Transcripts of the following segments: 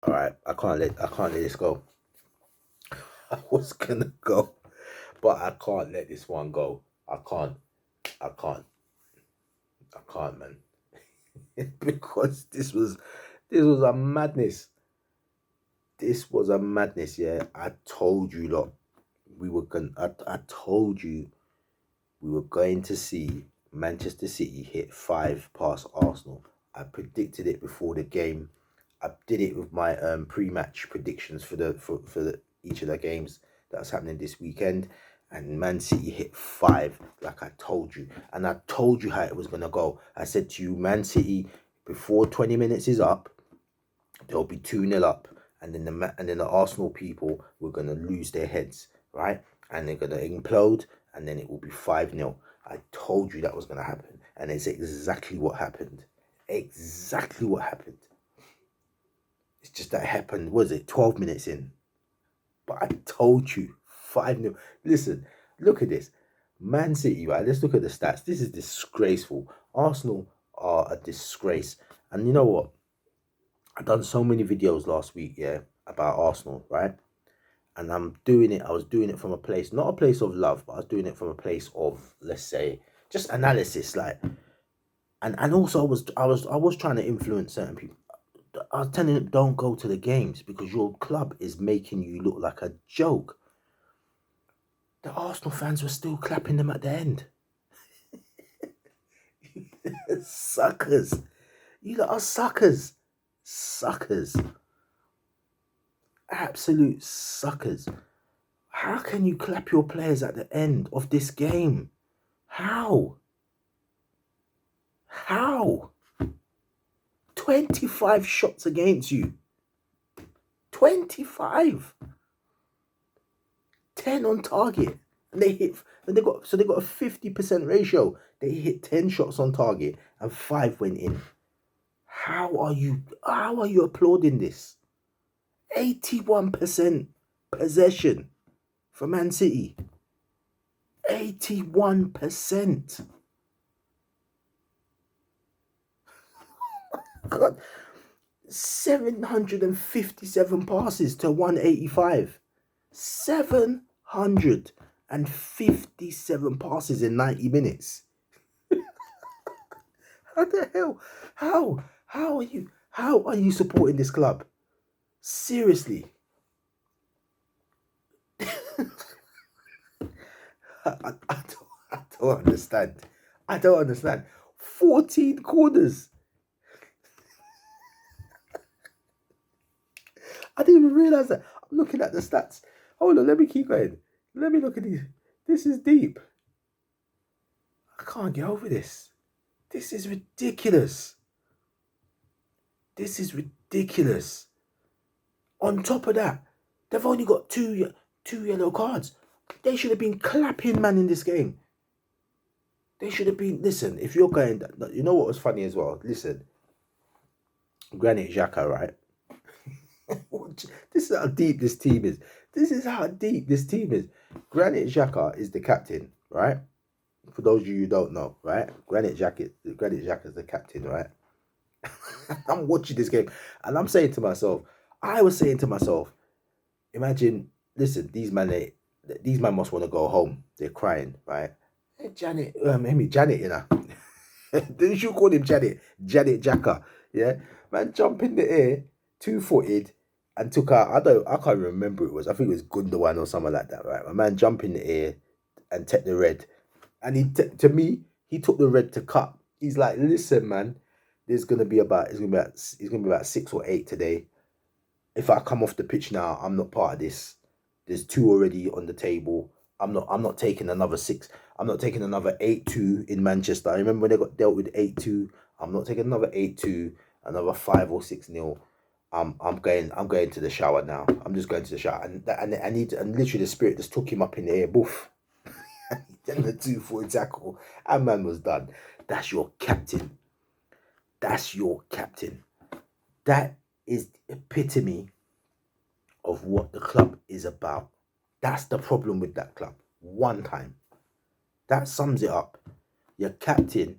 All right, I can't let this go. I was gonna go, but I can't let this one go. I can't, I can't, man. Because this was a madness. This was a madness. Yeah, I told you, lot. I told you we were going to see Manchester City hit five past Arsenal. I predicted it before the game. I did it with my pre-match predictions for each of the games that's happening this weekend. And Man City hit five, like I told you. And I told you how it was gonna go. I said to you, Man City, before 20 minutes is up, they'll be 2-0 up, and then the Arsenal people were gonna lose their heads, right? And they're gonna implode, and then it will be 5-0. I told you that was gonna happen, and it's exactly what happened. Exactly what happened. It's just that it happened. Was it 12 minutes in? But I told you 5-0. Listen, look at this. Man City, right? Let's look at the stats. This is disgraceful. Arsenal are a disgrace, and you know what? I done so many videos last week, yeah, about Arsenal, right? And I was doing it from a place, not a place of love, but I was doing it from a place of, let's say, just analysis, like, and also I was trying to influence certain people. I was telling them, don't go to the games because your club is making you look like a joke. The Arsenal fans were still clapping them at the end. Suckers. You lot are suckers. Suckers. Absolute suckers. How can you clap your players at the end of this game? How? How? 25 shots against you. 25. 10 on target. And they got a 50% ratio. They hit 10 shots on target and 5 went in. How are you applauding this? 81% possession for Man City. 81%. God, 757 passes to 185. 757 passes in 90 minutes. How the hell? How are you supporting this club? Seriously. I don't understand. I don't understand. 14 corners. I didn't even realize that. I'm looking at the stats. Hold on, let me keep going. Let me look at these. This is deep. I can't get over this. This is ridiculous. This is ridiculous. On top of that, they've only got two yellow cards. They should have been clapping, man, in this game. They should have been. Listen, if you're going, you know what was funny as well. Listen, Granit Xhaka, right? This is how deep this team is. This is how deep this team is. Granit Xhaka is the captain, right? For those of you who don't know, right? Granit Xhaka is the captain, right? I'm watching this game, and I'm saying to myself, I was saying to myself, imagine, listen, these men must want to go home. They're crying, right? Hey, Janet, Janet, you know. Didn't you call him Janet? Janet Jacker, yeah. Man, jump in the air, 2-footed, and took out. I can't remember who it was. I think it was Gundogan or something like that, right? My man jump in the air and take the red, and to me he took the red to cut. He's like, listen, man, it's gonna be about 6 or 8 today. If I come off the pitch now, I'm not part of this. There's two already on the table. I'm not taking another six. I'm not taking another 8-2 in Manchester. I remember when they got dealt with 8-2. I'm not taking another 8-2, another 5 or 6-0. I'm going to the shower now. I'm just going to the shower. And literally the spirit just took him up in the air. Boof. Then the 2-foot tackle. And man was done. That's your captain. That's your captain. That is the epitome of what the club is about. That's the problem with that club. One time. That sums it up. Your captain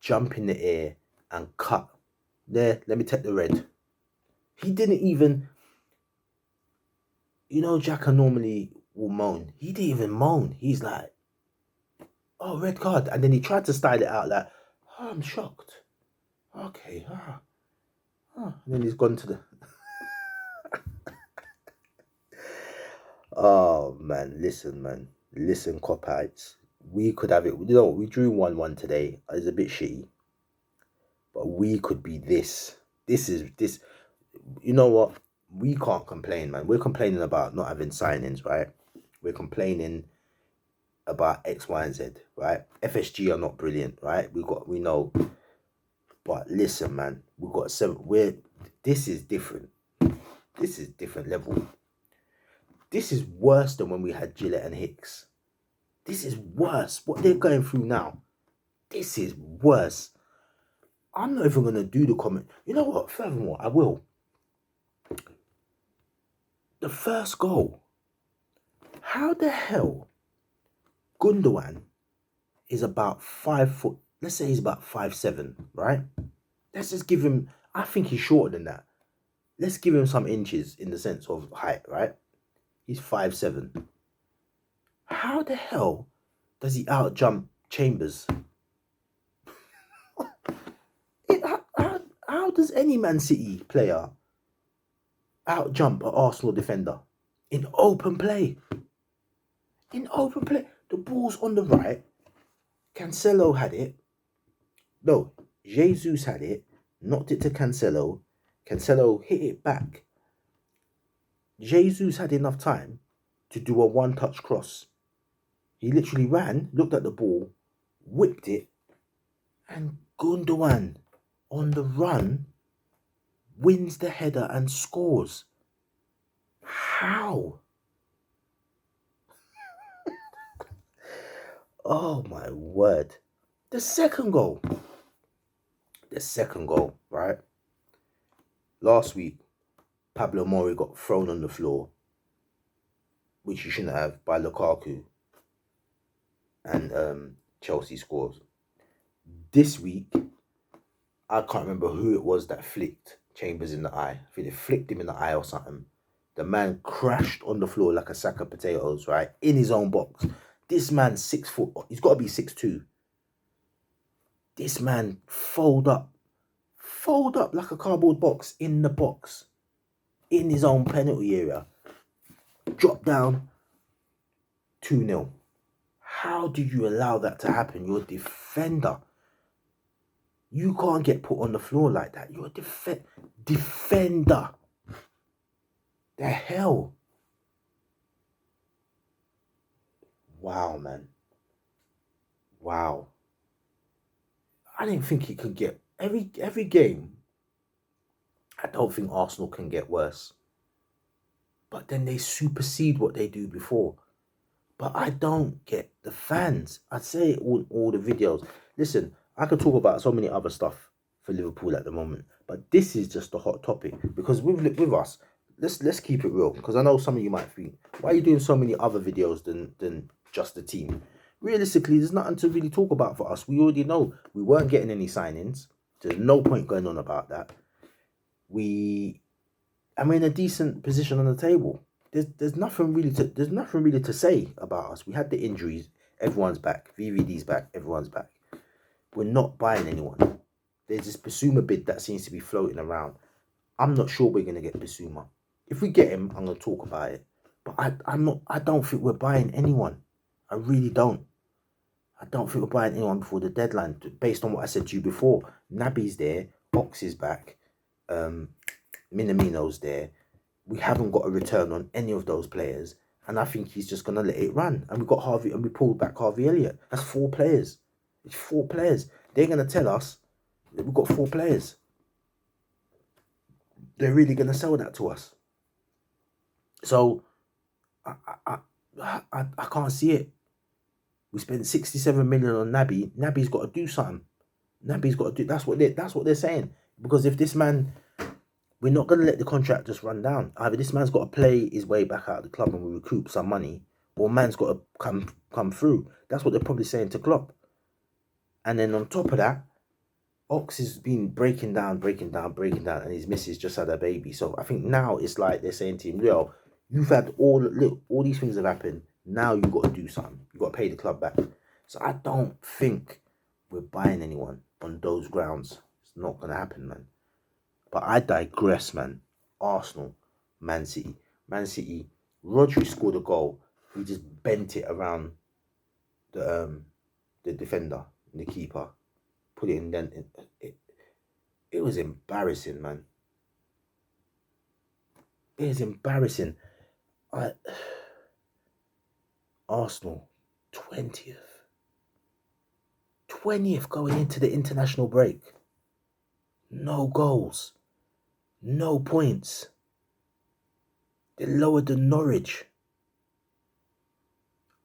jump in the air and cut. There, let me take the red. He didn't even, Xhaka normally will moan. He didn't even moan. He's like, oh, red card. And then he tried to style it out like, oh, I'm shocked. Okay, and then he's gone to the... Oh, man, listen, cop-outs. We could have it. We drew 1-1 today. It's a bit shitty. But we could be this. This. You know what? We can't complain, man. We're complaining about not having signings, right? We're complaining about X, Y, and Z, right? FSG are not brilliant, right? We know. But listen, man, we've got 7. This is different. This is different level. This is worse than when we had Gillett and Hicks. This is worse. What they're going through now, this is worse. I'm not even going to do the comment. You know what? Furthermore, I will. The first goal. How the hell Gundogan is about 5 foot. Let's say he's about 5'7", right? Let's just give him, I think he's shorter than that. Let's give him some inches in the sense of height, right? He's 5'7". How the hell does he out jump Chambers? How does any Man City player out jump an Arsenal defender in open play? In open play, the ball's on the right. Cancelo had it. No, Jesus had it. Knocked it to Cancelo. Cancelo hit it back. Jesus had enough time to do a one-touch cross. He literally ran, looked at the ball, whipped it, and Gundogan on the run wins the header and scores. How? Oh my word. The second goal, right? Last week, Pablo Mori got thrown on the floor, which he shouldn't have, by Lukaku. And Chelsea scores. This week, I can't remember who it was that flicked Chambers in the eye. I think they flicked him in the eye or something. The man crashed on the floor like a sack of potatoes, right? In his own box. This man's 6 foot. He's got to be 6'2". This man fold up like a cardboard box in the box. In his own penalty area. Drop down. 2-0. How do you allow that to happen? You're a defender. You can't get put on the floor like that. You're a defender. The hell? Wow, man. Wow. I didn't think it could get... Every game, I don't think Arsenal can get worse. But then they supersede what they do before. But I don't get the fans. I say it all the videos. Listen, I could talk about so many other stuff for Liverpool at the moment, but this is just a hot topic because with us, let's keep it real. Because I know some of you might think, why are you doing so many other videos than just the team? Realistically, there's nothing to really talk about for us. We already know we weren't getting any signings. There's no point going on about that. We're in a decent position on the table. There's nothing really to say about us. We had the injuries. Everyone's back. VVD's back. Everyone's back. We're not buying anyone. There's this Basuma bid that seems to be floating around. I'm not sure we're gonna get Basuma. If we get him, I'm gonna talk about it. But I don't think we're buying anyone. I really don't. I don't think we're buying anyone before the deadline. Based on what I said to you before, Naby's there. Ox is back. Minamino's there. We haven't got a return on any of those players, and I think he's just gonna let it run. And we got Harvey, and we pulled back Harvey Elliott. That's 4 players. It's 4 players. They're gonna tell us that we've got 4 players. They're really gonna sell that to us. So I can't see it. We spent 67 million on Naby. Naby's got to do something. Naby's got to do. That's what they're saying. Because if this man, we're not going to let the contract just run down. Either this man's got to play his way back out of the club and we recoup some money, or man's got to come through. That's what they're probably saying to Klopp. And then on top of that, Ox has been breaking down, and his missus just had a baby. So I think now it's like they're saying to him, yo, you've had all these things have happened. Now you got to do something. You got to pay the club back. So I don't think we're buying anyone on those grounds. It's not going to happen, man. But I digress, man. Arsenal, Man City. Man City, Rodri scored a goal. He just bent it around the defender, the keeper. Put it in then. It was embarrassing, man. It is embarrassing. Arsenal, 20th. 20th going into the international break. No goals. No points. They're lower than Norwich.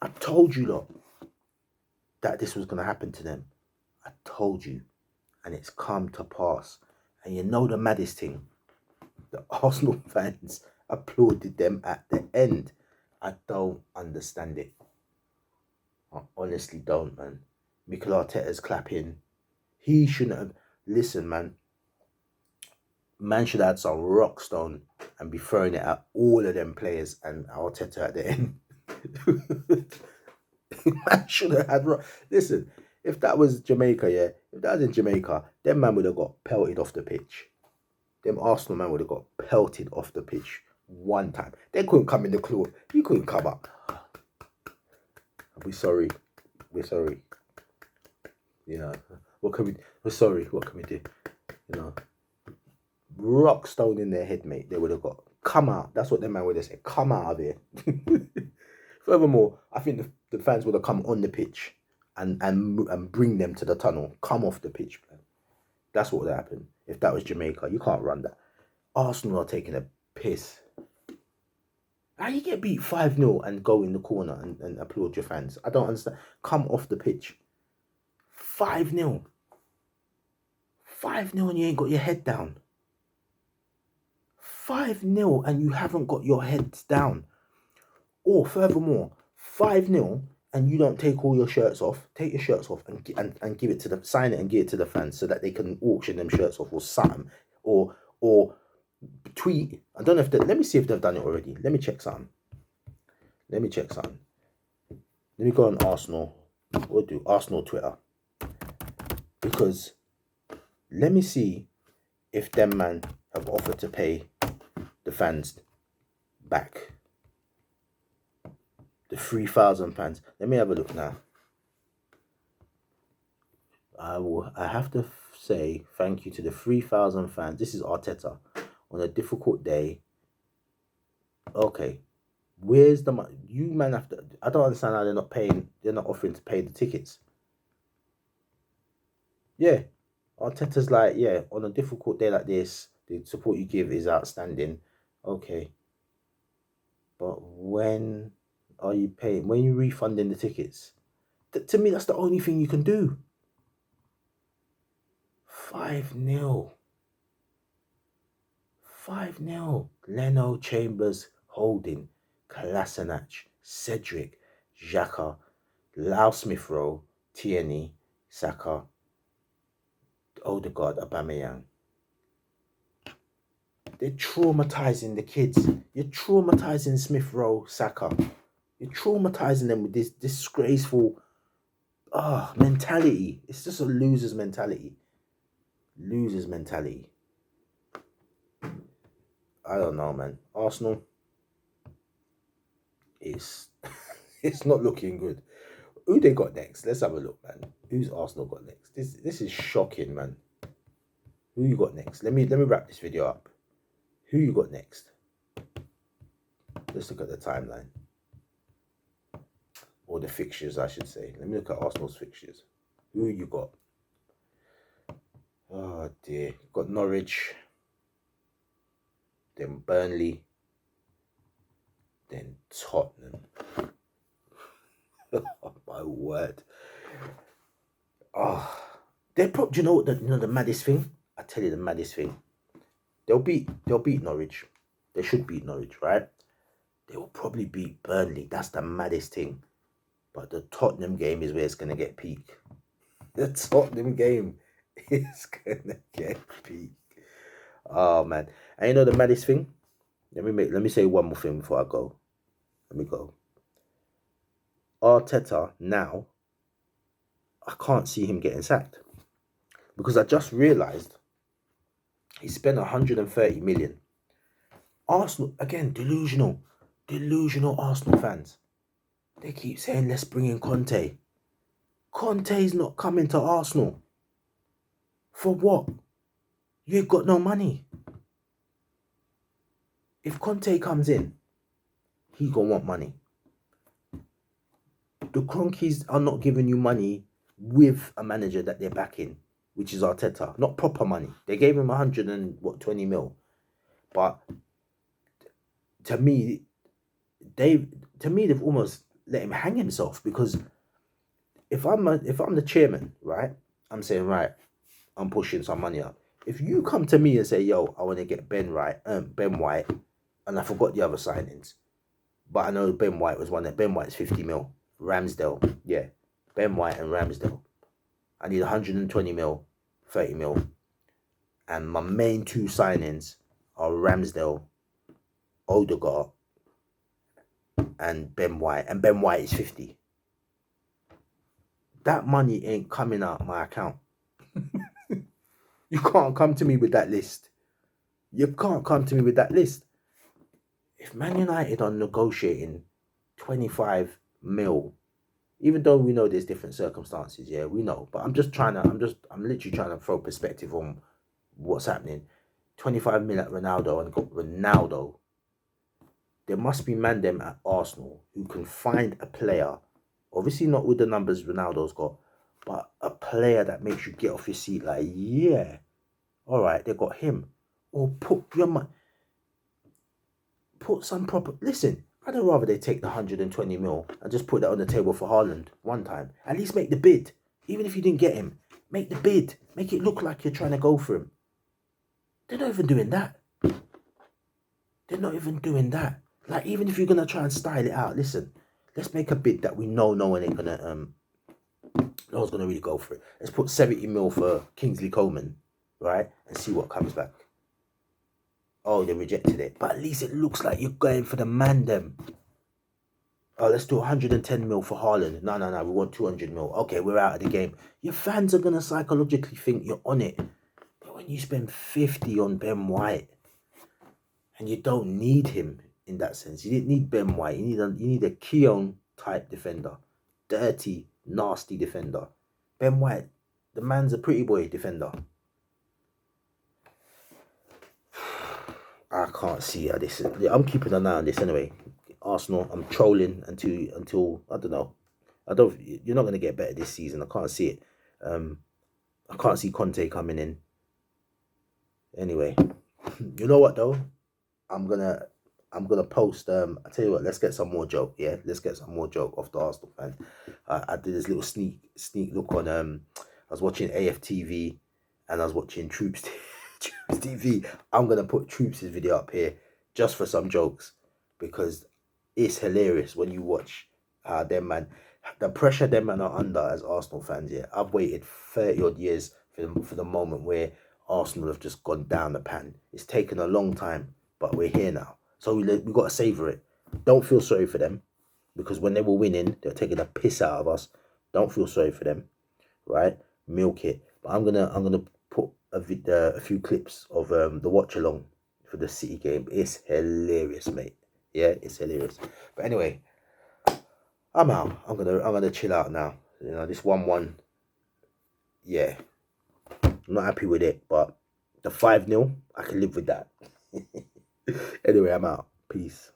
I told you lot that this was going to happen to them. I told you. And it's come to pass. And you know the maddest thing? The Arsenal fans applauded them at the end. I don't understand it. I honestly don't, man. Mikel Arteta's clapping. He shouldn't have... Listen, man. Man should have had some rockstone and be throwing it at all of them players and Arteta at the end. Man should have had... Listen, if that was Jamaica, yeah, if that was in Jamaica, them man would have got pelted off the pitch. Them Arsenal man would have got pelted off the pitch one time. They couldn't come in the club. You couldn't come up. We're sorry. We're sorry. You know, what can we... We're sorry. What can we do? You know, rock stone in their head, mate. They would have got... Come out. That's what them man would have said. Come out of here. Furthermore, I think the fans would have come on the pitch and bring them to the tunnel. Come off the pitch, man. That's what would have happened. If that was Jamaica, you can't run that. Arsenal are taking a piss. How you get beat 5-0 and go in the corner and applaud your fans? I don't understand. Come off the pitch. 5-0. 5-0 and you ain't got your head down. 5-0 and you haven't got your heads down. Or furthermore, 5-0 and you don't take all your shirts off. Take your shirts off and give it to sign it and give it to the fans so that they can auction them shirts off or something. Or tweet. I don't know if let me see if they've done it already. Let me check something. Let me go on Arsenal. We'll do Arsenal Twitter. Because let me see if them man have offered to pay the fans back. The 3,000 fans. Let me have a look now. I have to say thank you to the 3,000 fans. This is Arteta on a difficult day. Okay, where's the money? You man have to... I don't understand how they're not paying. They're not offering to pay the tickets. Yeah, Arteta's like, yeah, on a difficult day like this, the support you give is outstanding. Okay, but when are you paying? When are you refunding the tickets? To me, that's the only thing you can do. 5-0. 5-0. Leno, Chambers, Holding, Kolasinac, Cedric, Xhaka, Lau Smith Rowe, Tierney, Saka, Odegaard, Aubameyang. They're traumatizing the kids. You're traumatizing Smith Rowe, Saka. You're traumatizing them with this disgraceful mentality. It's just a loser's mentality. Loser's mentality. I don't know, man. Arsenal is it's not looking good. Who they got next? Let's have a look, man. Who's Arsenal got next? This is shocking, man. Who you got next? Let me wrap this video up. Who you got next? Let's look at the timeline. Or the fixtures, I should say. Let me look at Arsenal's fixtures. Who you got? Oh dear. Got Norwich. Then Burnley. Then Tottenham. Oh my word. Oh, do you know what the maddest thing? I tell you the maddest thing. They'll beat Norwich. They should beat Norwich, right? They will probably beat Burnley. That's the maddest thing. But the Tottenham game is where it's gonna get peak. The Tottenham game It's gonna get peak. Oh man. And you know the maddest thing? Let me say one more thing before I go. Let me go. Arteta now, I can't see him getting sacked. Because I just realised he spent 130 million. Arsenal, again, delusional. Delusional Arsenal fans. They keep saying, let's bring in Conte. Conte's not coming to Arsenal. For what? You've got no money. If Conte comes in, he's going to want money. The Cronkies are not giving you money with a manager that they're backing, which is Arteta. Not proper money. They gave him 120 mil. But to me, they've almost let him hang himself, because if I'm the chairman, right, I'm saying, right, I'm pushing some money up. If you come to me and say, yo, I want to get Ben White, and I forgot the other signings, but I know Ben White was one. That Ben White's 50 mil. Ramsdale, yeah, Ben White and Ramsdale. I need 120 mil, 30 mil, and my main two signings are Ramsdale, Odegaard, and Ben White, and Ben White is 50. That money ain't coming out of my account. You can't come to me with that list. You can't come to me with that list. If Man United are negotiating 25 mil, even though we know there's different circumstances, yeah, we know, but I'm literally trying to throw perspective on what's happening. 25 mil at Ronaldo, and got Ronaldo. There must be man them at Arsenal who can find a player, obviously not with the numbers Ronaldo's got, but a player that makes you get off your seat like, yeah, all right, they got him. Or put some proper, listen, I'd rather they take the 120 mil and just put that on the table for Haaland one time. At least make the bid. Even if you didn't get him, make the bid. Make it look like you're trying to go for him. They're not even doing that. They're not even doing that. Like, even if you're going to try and style it out, listen, let's make a bid that we know no one ain't going to, no one's going to really go for it. Let's put 70 mil for Kingsley Coman, right? And see what comes back. Oh, they rejected it. But at least it looks like you're going for the man them. Oh, let's do 110 mil for Haaland. No, we want 200 mil. Okay, we're out of the game. Your fans are going to psychologically think you're on it. But when you spend 50 on Ben White, and you don't need him in that sense. You didn't need Ben White. You need a Keown type defender. Dirty, nasty defender. Ben White, the man's a pretty boy defender. I can't see how this is. I'm keeping an eye on this anyway. Arsenal, I'm trolling until I don't know. You're not going to get better this season. I can't see it. I can't see Conte coming in. Anyway, you know what though? I'm gonna post. I tell you what, let's get some more joke. Yeah, let's get some more joke off the Arsenal fans. I did this little sneak look on. I was watching Llftv, and I was watching Troops TV. I'm gonna put Troops' video up here just for some jokes, because it's hilarious when you watch them man, the pressure them man are under as Arsenal fans. Yeah, I've waited 30 odd years for the moment where Arsenal have just gone down the pan. It's taken a long time, but we're here now. So we got to savour it. Don't feel sorry for them, because when they were winning, they were taking a piss out of us. Don't feel sorry for them, right? Milk it. But I'm gonna put a few clips of the watch along for the City game. It's hilarious, mate. Yeah, it's hilarious. But anyway, I'm out. I'm gonna chill out now. You know, this 1-1. Yeah, I'm not happy with it, but the 5-0, I can live with that. Anyway, I'm out. Peace.